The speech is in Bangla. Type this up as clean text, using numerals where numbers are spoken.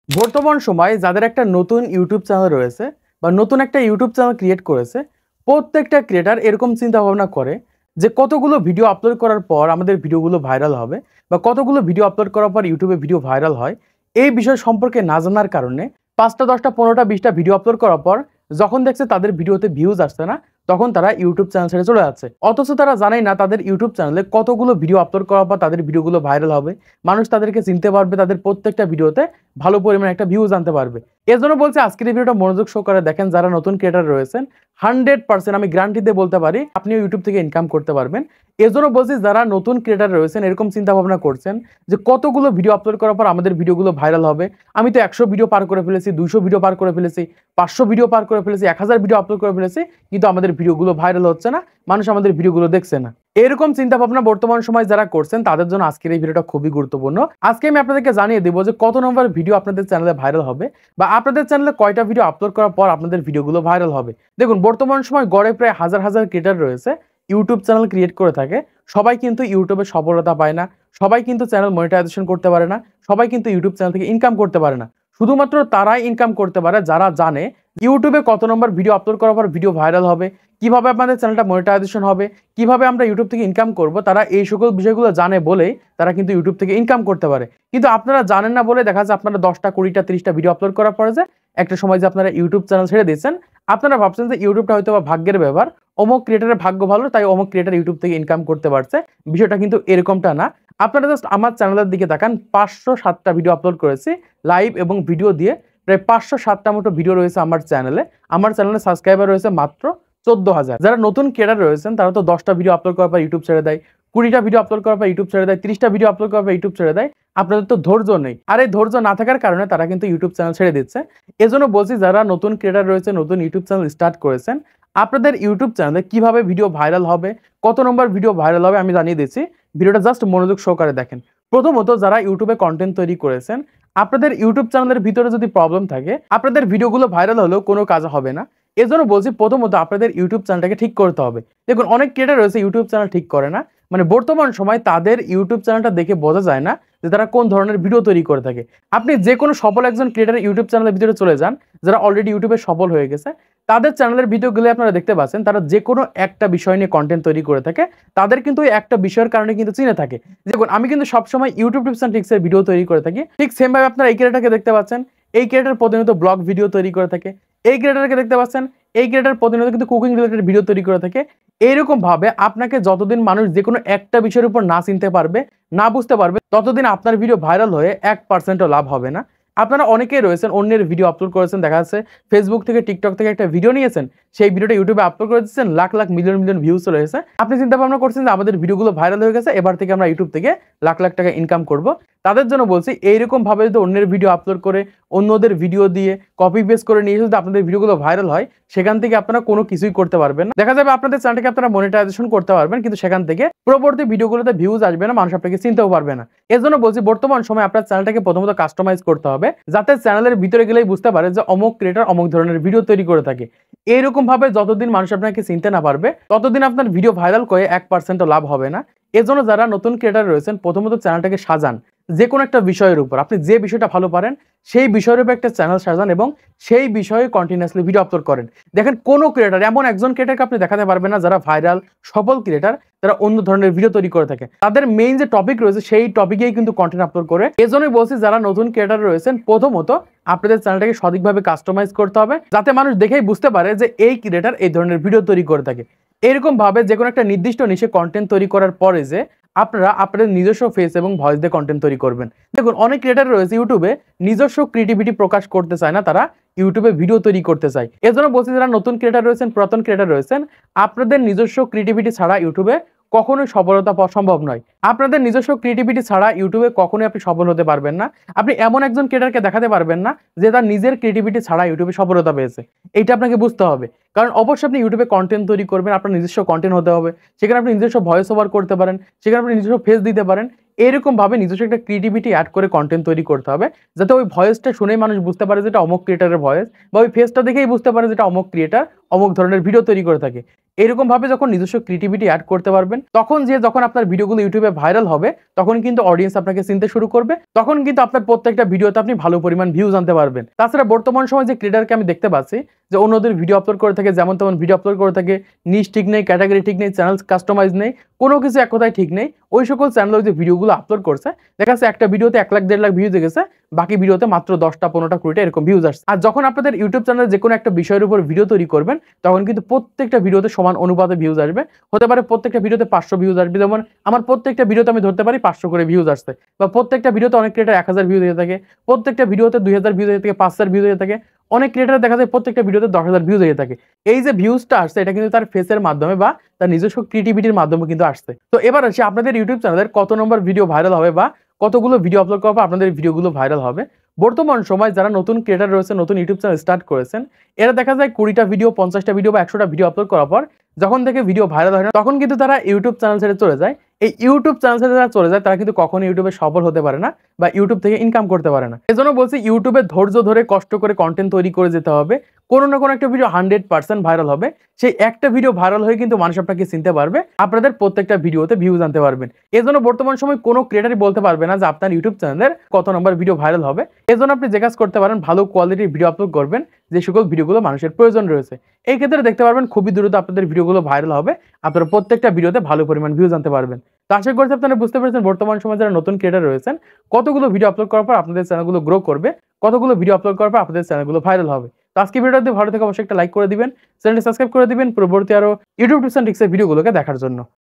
বর্তমান সময়ে যাদের একটা নতুন ইউটিউব চ্যানেল রয়েছে বা নতুন একটা ইউটিউব চ্যানেল ক্রিয়েট করেছে, প্রত্যেকটা ক্রিয়েটার এরকম চিন্তা ভাবনা করে যে কতগুলো ভিডিও আপলোড করার পর আমাদের ভিডিওগুলো ভাইরাল হবে বা কতগুলো ভিডিও আপলোড করার পর ইউটিউবে ভিডিও ভাইরাল হয়। এই বিষয় সম্পর্কে না জানার কারণে 5টা 10টা 15টা 20টা ভিডিও আপলোড করার পর যখন দেখছে তাদের ভিডিওতে ভিউজ আসছে না, তখন তারা ইউটিউব চ্যানেল ছেড়ে চলে যাচ্ছে। অথচ তারা জানেই না তাদের ইউটিউব চ্যানেলে কতগুলো ভিডিও আপলোড করার পর তাদের ভিডিওগুলো ভাইরাল হবে, মানুষ তাদেরকে চিনতে পারবে, তাদের প্রত্যেকটা ভিডিওতে ভালো পরিমাণে একটা ভিউজ আনতে পারবে। এজন্য বলছি আজকের এই ভিডিওটা মনোযোগ সহকারে দেখেন। যারা নতুন ক্রিয়েটর রয়েছেন 100% আমি গ্যারান্টি দিয়ে বলতে পারি আপনিও ইউটিউব থেকে ইনকাম করতে পারবেন। এজন্য বলছি যারা নতুন ক্রিয়েটর রয়েছেন এরকম চিন্তা ভাবনা করছেন যে কতগুলো ভিডিও আপলোড করার পর আমাদের ভিডিওগুলো ভাইরাল হবে। আমি তো 100 ভিডিও পার করে ফেলেছি, 200 ভিডিও পার করে ফেলেছি, 500 ভিডিও পার করে ফেলেছি, 1000 ভিডিও আপলোড করে ফেলেছি, কিন্তু আমাদের ভিডিওগুলো ভাইরাল হচ্ছে না, মানুষ আমাদের ভিডিওগুলো দেখছে না। এরকম চিন্তা ভাবনা বর্তমান সময় যারা করছেন তাদের জন্য আজকের এই ভিডিওটা খুবই গুরুত্বপূর্ণ। আজকে আমি আপনাদেরকে জানিয়ে দেবো যে কত নম্বর ভিডিও আপনাদের চ্যানেলে ভাইরাল হবে বা আপনাদের চ্যানেলে কয়টা ভিডিও আপলোড করার পর আপনাদের ভিডিওগুলো ভাইরাল হবে। দেখুন, বর্তমান সময় গড়ে প্রায় হাজার হাজার ক্রিয়েটর রয়েছে ইউটিউব চ্যানেল ক্রিয়েট করে থাকে। সবাই কিন্তু ইউটিউবে সফলতা পায় না, সবাই কিন্তু চ্যানেল মনিটাইজেশন করতে পারে না, সবাই কিন্তু ইউটিউব চ্যানেল থেকে ইনকাম করতে পারে না। শুধুমাত্র তারাই ইনকাম করতে পারে যারা জানে ইউটিউবে কত নম্বর ভিডিও আপলোড করার পর ভিডিও ভাইরাল হবে, কিভাবে আপনাদের চ্যানেলটা মনিটাইজেশন হবে, কিভাবে আমরা ইউটিউব থেকে ইনকাম করব। তারা এই সকল বিষয়গুলো জানে বলেই তারা কিন্তু ইউটিউব থেকে ইনকাম করতে পারে। কিন্তু আপনারা জানেন না বলে দেখা যায় আপনারা 10টা 20টা 30টা ভিডিও আপলোড করার পরে যে একটা সময় যে আপনারা ইউটিউব চ্যানেল ছেড়ে দিচ্ছেন, আপনারা ভাবছেন যে ইউটিউবটা হয়তো বা ভাগ্যের ব্যাপার, অমুক ক্রিয়েটারের ভাগ্য ভালো তাই অমুক ক্রিয়েটার ইউটিউব থেকে ইনকাম করতে পারছে। বিষয়টা কিন্তু এরকমটা না। আপনারা জাস্ট আমার চ্যানেলের দিকে তাকান, 507টা ভিডিও আপলোড করেছি লাইভ এবং ভিডিও দিয়ে। প্রায় 507টা মতো ভিডিও রয়েছে আমার চ্যানেলে। আমার চ্যানেলে সাবস্ক্রাইবার রয়েছে মাত্র 14,000। যারা নতুন ক্রিয়েটার রয়েছেন তারা তো 10টা ভিডিও আপলোড করার পর ইউটিউব ছেড়ে দেয়, 20টা ভিডিও আপলোড করার পর ইউটিউব ছেড়ে দেয়, 30টা ভিডিও আপলোড করার পর ইউটিউব ছেড়ে দেয়। আপনাদের তো ধৈর্য নেই, আর এই ধৈর্য না থাকার কারণে তারা কিন্তু ইউটিউব চ্যানেল ছেড়ে দিচ্ছে। এজন্য বলছি যারা নতুন ক্রিয়েটার রয়েছে, নতুন ইউটিউব চ্যানেল স্টার্ট করেছেন, আপনাদের ইউটিউব চ্যানেলে কিভাবে ভিডিও ভাইরাল হবে, কত নম্বর ভিডিও ভাইরাল হবে আমি জানিয়ে দিচ্ছি। ভিডিওটা জাস্ট মনোযোগ সহকারে দেখেন। প্রথমত যারা ইউটিউবে কন্টেন্ট তৈরি করেছেন, আপনাদের ইউটিউব চ্যানেলের ভিতরে যদি প্রবলেম থাকে আপনাদের ভিডিওগুলো ভাইরাল হলেও কোনো কাজ হবে না। এজন্য বলছি প্রথমত আপনাদের ইউটিউব চ্যানেলটাকে ঠিক করতে হবে। দেখুন, অনেক ক্রিয়েটার রয়েছে ইউটিউব চ্যানেল ঠিক করে না, মানে বর্তমান সময় তাদের ইউটিউব চ্যানেলটা দেখে বোঝা যায় না যে তারা কোন ধরনের ভিডিও তৈরি করে থাকে। আপনি যে কোনো সফল একজন ক্রিয়েটার ইউটিউব চ্যানেলের ভিতরে চলে যান, যারা অলরেডি ইউটিউবে সফল হয়ে গেছে, তাদের চ্যানেলের ভিডিওগুলো আপনারা দেখতে পাচ্ছেন তারা যে কোনো একটা বিষয় নিয়ে কন্টেন্ট তৈরি করে থাকে। তাদের কিন্তু একটা বিষয়ের কারণে কিন্তু চিনে থাকে। দেখুন, আমি কিন্তু সবসময় ইউটিউব টিপস অ্যান্ড ট্রিক্সের ভিডিও তৈরি করে থাকি। ঠিক সেম ভাবে আপনারা এই ক্রিয়েটারকে দেখতে পাচ্ছেন, এই ক্রিয়েটার প্রতিনিয়ত ব্লগ ভিডিও তৈরি করে থাকে। এই ক্রিয়েটারকে দেখতে পাচ্ছেন, এই ক্রিয়েটার প্রতিনিয়ত কিন্তু কুকিং রিলেটেড ভিডিও তৈরি করে থাকে। এইরকম ভাবে আপনাকে যতদিন মানুষ যে কোনো একটা বিষয়ের উপর না চিনতে পারবে, না বুঝতে পারবে, ততদিন আপনার ভিডিও ভাইরাল হয়ে 1%ও লাভ হবে না। আপনারা অনেকেই রয়েছেন অন্যের ভিডিও আপলোড করেছেন, দেখা যাচ্ছে ফেসবুক থেকে টিকটক থেকে একটা ভিডিও নিয়েছেন, সেই ভিডিওটা ইউটিউবে আপলোড করে দিচ্ছেন, lakh lakh million million views চলে এসেছে। আপনি চিন্তা ভাবনা করছেন যে আমাদের ভিডিওগুলো ভাইরাল হয়ে গেছে, এবার থেকে আমরা ইউটিউব থেকে লাখ লাখ টাকা ইনকাম করব। তাদের জন্য বলছি এইরকম ভাবে যদি অন্যের ভিডিও আপলোড করে অন্যদের ভিডিও দিয়ে কপি পেস্ট করে নিয়ে যদি আপনাদের ভিডিওগুলো ভাইরাল হয়, সেখান থেকে আপনারা কোনো কিছুই করতে পারবেন না। দেখা যাবে আপনাদের চ্যানেলটাকে আপনারা মনিটাইজেশন করতে পারবেন, কিন্তু সেখান থেকে পরবর্তী ভিডিওগুলোতে ভিউজ আসবে না, মানুষ আপনাকে চিনতেও পারবে না। এজন্য বলছি বর্তমান সময় আপনার চ্যানেলটাকে প্রথমত কাস্টমাইজ করতে হবে, যাতে চ্যানেলের ভিতরে গেলেই বুঝতে পারে যে অমুক ক্রিয়েটর অমুক ধরনের ভিডিও তৈরি করে থাকে। এইরকম ভাবে যতদিন মানুষ আপনাকে চিনতে না পারবে ততদিন আপনার ভিডিও ভাইরাল করে 1%ও লাভ হবে না। এজন্য যারা নতুন ক্রিয়েটর রয়েছেন প্রথমত চ্যানেলটাকে সাজান যে কোনো একটা বিষয়ের উপর। আপনি যে বিষয়টা ভালো পারেন সেই বিষয়ের উপর একটা চ্যানেল সাজান এবং সেই বিষয়ে কন্টিনিউয়াসলি ভিডিও আপলোড করেন। দেখেন, কোনো ক্রিয়েটর এমন একজন ক্রিয়েটরকে আপনি দেখাতে পারবেন না যারা ভাইরাল সফল ক্রিয়েটর তারা অন্য ধরনের ভিডিও তৈরি করে থাকে। তাদের মেইন যে টপিক রয়েছে সেই টপিকেই কিন্তু কন্টেন্ট আপলোড করে। এজন্যই বলছি যারা নতুন ক্রিয়েটর রয়েছেন প্রথমত আপনাদের চ্যানেলটাকে সঠিকভাবে কাস্টমাইজ করতে হবে, যাতে মানুষ দেখেই বুঝতে পারে যে এই ক্রিয়েটর এই ধরনের ভিডিও তৈরি করে থাকে। এরকম ভাবে যে কোনো একটা নির্দিষ্ট নিশে কন্টেন্ট তৈরি করার পরে যে আপনারা আপনাদের নিজস্ব ফেস এবং ভয়েস দিয়ে কন্টেন্ট তৈরি করবেন। দেখুন, অনেক ক্রিয়েটর রয়েছে ইউটিউবে নিজস্ব ক্রিয়েটিভিটি প্রকাশ করতে চায় না, তারা ইউটিউবে ভিডিও তৈরি করতে চায়। এজন্য বলছি যারা নতুন ক্রিয়েটর রয়েছেন, পুরাতন ক্রিয়েটর রয়েছেন, আপনাদের নিজস্ব ক্রিয়েটিভিটি ছাড়া ইউটিউবে কখনোই সফলতা পাওয়া সম্ভব নয়। আপনাদের নিজস্ব ক্রিয়েটিভিটি ছাড়া ইউটিউবে কখনোই আপনি সফল হতে পারবেন না। আপনি এমন একজন ক্রিয়েটরকে দেখাতে পারবেন না যে তার নিজের ক্রিয়েটিভিটি ছাড়া ইউটিউবে সফলতা পেয়েছে। এইটা আপনাকে বুঝতে হবে, কারণ অবশ্যই আপনি ইউটিউবে কন্টেন্ট তৈরি করবেন, আপনার নিজস্ব কন্টেন্ট হতে হবে, সেখানে আপনি নিজস্ব ভয়েস ওভার করতে পারেন, সেখানে আপনি নিজস্ব ফেস দিতে পারেন। এরকম ভাবে নিজস্ব একটা ক্রিয়েটিভিটি অ্যাড করে কন্টেন্ট তৈরি করতে হবে, যাতে ওই ভয়েসটা শুনেই মানুষ বুঝতে পারে যেটা অমুক ক্রিয়েটারের ভয়েস, বা ওই ফেসটা দেখেই বুঝতে পারে যেটা অমুক ক্রিয়েটার অমুক ধরনের ভিডিও তৈরি করে থাকে। এরকম ভাবে যখন নিজস্ব ক্রিয়েটিভিটি অ্যাড করতে পারবেন, তখন যখন আপনার ভিডিওগুলো ইউটিউবে ভাইরাল হবে, তখন কিন্তু অডিয়েন্স আপনাকে চিনতে শুরু করবে, তখন কিন্তু আপনার প্রত্যেকটা ভিডিওতে আপনি ভালো পরিমাণ ভিউজ আনতে পারবেন। তাছাড়া বর্তমান সময় যে ক্রিয়েটারকে আমি দেখতে পাচ্ছি যে অন্যদের ভিডিও আপলোড করে থাকে, যেমন তেমন ভিডিও আপলোড করে থাকে, নিশ ঠিক নেই, ক্যাটাগরি ঠিক নেই, চ্যানেল কাস্টমাইজ নেই, কোনো কিছু এক কথায় ঠিক নেই, ওই সকল চ্যানেল যে ভিডিওগুলো আপলোড করছে, দেখা যাচ্ছে একটা ভিডিওতে 1 লাখ 1.5 লাখ ভিউজ গেছে, বাকি ভিডিওতে মাত্র 10টা 15টা 20টা এরকম ভিউজ আসছে। আর যখন আপনাদের ইউটিউব চ্যানেলে যে কোনো একটা বিষয়ের উপর ভিডিও তৈরি করবেন, তখন কিন্তু প্রত্যেকটা ভিডিওতে সমান অনুপাতে ভিউজ আসবে। হতে পারে প্রত্যেকটা ভিডিওতে 500 ভিউজ আসবে, যেমন আমার প্রত্যেকটা ভিডিওতে আমি ধরতে পারি 500 করে ভিউজ আসছে, বা প্রত্যেকটা ভিডিওতে অনেক ক্রিয়েটার 1000 ভিউজ হয়ে থাকে, প্রত্যেকটা ভিডিওতে 2000 ভিউজ হয়ে থাকে, 5000 ভিউজ হয়ে থাকে, অনেক ক্রিয়েটার দেখা যায় প্রত্যেকটা ভিডিওতে 10,000 ভিউজ হয়ে থাকে। এই যে ভিউজটা আসছে, এটা কিন্তু তার ফেসের মাধ্যমে বা তার নিজস্ব ক্রিয়েটিভিটির মাধ্যমে কিন্তু আসছে। তো এবার আসি আপনাদের ইউটিউব চ্যানেলের কত নম্বর ভিডিও ভাইরাল হবে বা কতগুলো ভিডিও আপলোড করার পর আপনাদের ভিডিওগুলো ভাইরাল হবে। বর্তমান সময় যারা নতুন ক্রিয়েটার রয়েছে, নতুন ইউটিউব চ্যানেল স্টার্ট করেছেন, এরা দেখা যায় 20টা ভিডিও, 50টা ভিডিও বা 100টা ভিডিও আপলোড করার পর যখন থেকে ভিডিও ভাইরাল হয় না, তখন কিন্তু তারা ইউটিউব চ্যানেল ছেড়ে চলে যায়। এই ইউটিউব চ্যানেল ছেড়ে যারা চলে যায়, তারা কিন্তু কখনো ইউটিউবে সফল হতে পারে না বা ইউটিউব থেকে ইনকাম করতে পারে না। এজন্য বলছি, ইউটিউবে ধৈর্য ধরে কষ্ট করে কন্টেন্ট তৈরি করে যেতে হবে। কোনো না কোনো একটা ভিডিও 100% ভাইরাল হবে। সেই একটা ভিডিও ভাইরাল হয়ে কিন্তু মানুষ আপনাকে চিনতে পারবে, আপনাদের প্রত্যেকটা ভিডিওতে ভিউজ আনতে পারবেন। এজন্য বর্তমান সময় কোনো ক্রিয়েটারই বলতে পারবে না যে আপনার ইউটিউব চ্যানেলের কত নম্বর ভিডিও ভাইরাল হবে। এজন্য আপনি যে কাজ করতে পারেন, ভালো কোয়ালিটির ভিডিও আপলোড করবেন, যে সকল ভিডিওগুলো মানুষের প্রয়োজন রয়েছে। এই ক্ষেত্রে দেখতে পারবেন খুবই দ্রুত আপনাদের ভিডিওগুলো ভাইরাল হবে, আপনারা প্রত্যেকটা ভিডিওতে ভালো পরিমাণ ভিউজ আনতে পারবেন। তো আশা করছি আপনারা বুঝতে পেরেছেন বর্তমান সময়ে যারা নতুন ক্রিয়েটার রয়েছেন, কতগুলো ভিডিও আপলোড করার পর আপনাদের চ্যানেলগুলো গ্রো করবে, কতগুলো ভিডিও আপলোড করার পর আপনাদের চ্যানেলগুলো ভাইরাল হবে। তো আজকে ভিডিওতে ভালো থেকে অবশ্যই একটা লাইক করে দিবেন, চ্যানেলটি সাবস্ক্রাইব করে দিবেন পরবর্তী আরো ইউটিউব টিপস এন্ড ট্রিক্সের ভিডিওগুলোকে দেখার জন্য।